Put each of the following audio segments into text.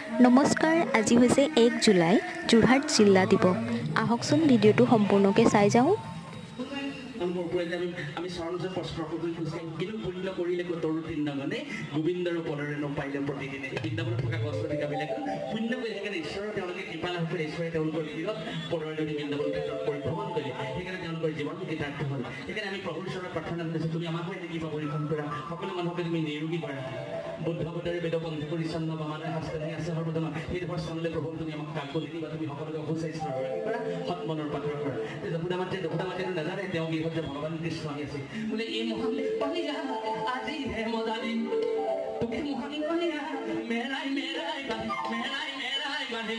নমস্কাৰ, আজি হৈছে 1 জুলাই যোৰহাট জিলা দিৱস। আহকচোন ভিডিঅ'টো সম্পূৰ্ণকৈ চাই যাওঁ। আমি চৰণজৰ প্ৰশ্ন কৰি খোজকাঢ়ি কিন্তু পুণ্য কৰিলে তৰু বৃন্দাবনে গোবিন্দৰ পদৰে নপাইলে প্ৰতিদিনে বৃন্দাবনত থকা গছ লতিকাবিলাক পুণ্য কৰি সেইকাৰণে ঈশ্বৰৰ তেওঁলোকে কৃপা লাভ কৰি ঈশ্বৰে তেওঁলোকৰ ভিৰত পদৰে নদী বৃন্দাবন ক্ষেত্ৰত পৰিভ্ৰমণ কৰিলে। সেইকাৰণে তেওঁলোকৰ জীৱন কৃতাৰ্থ হ'ল। সেইকাৰণে আমি প্ৰভুৰ ওচৰত প্ৰাৰ্থনা কৰিছোঁ, তুমি আমাকো এনে কিবা পৰীক্ষণ কৰা, সকলো মানুহকে তুমি নিৰোগী কৰা। বুদ্ধবোধৰে বেদপন্থ পৰিচ্ছন্ন বা মানুহে শাস্ত্ৰনি আছে সৰ্বজনক সেই দেশৰ চন্দ্ৰে প্ৰভু তুমি আমাক কাকো নিদিবা, তুমি সকলোকে সুস্বাস্থ্য গৰাকী কৰা, সৎ মনৰ পাত্ৰ কৰা। যশোদা মাতৃয়ে নাজানে তেওঁ গৃহত যে ভগৱান কৃষ্ণ আহি আছে বোলে এই মহান আজি হে মজালি তোকে মহান মেৰাই মেৰাই বান্ধি মেৰাই মেৰাই বান্ধি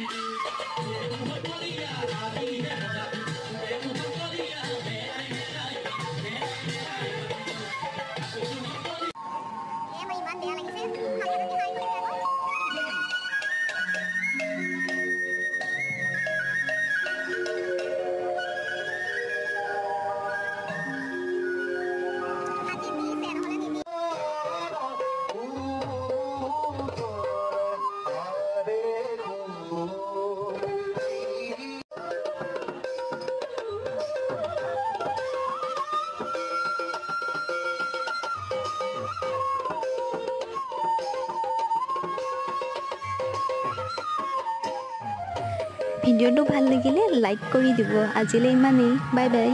ভিডিঅ'টো ভাল লাগিলে লাইক কৰি দিব। আজিলৈ ইমানেই, বাই বাই।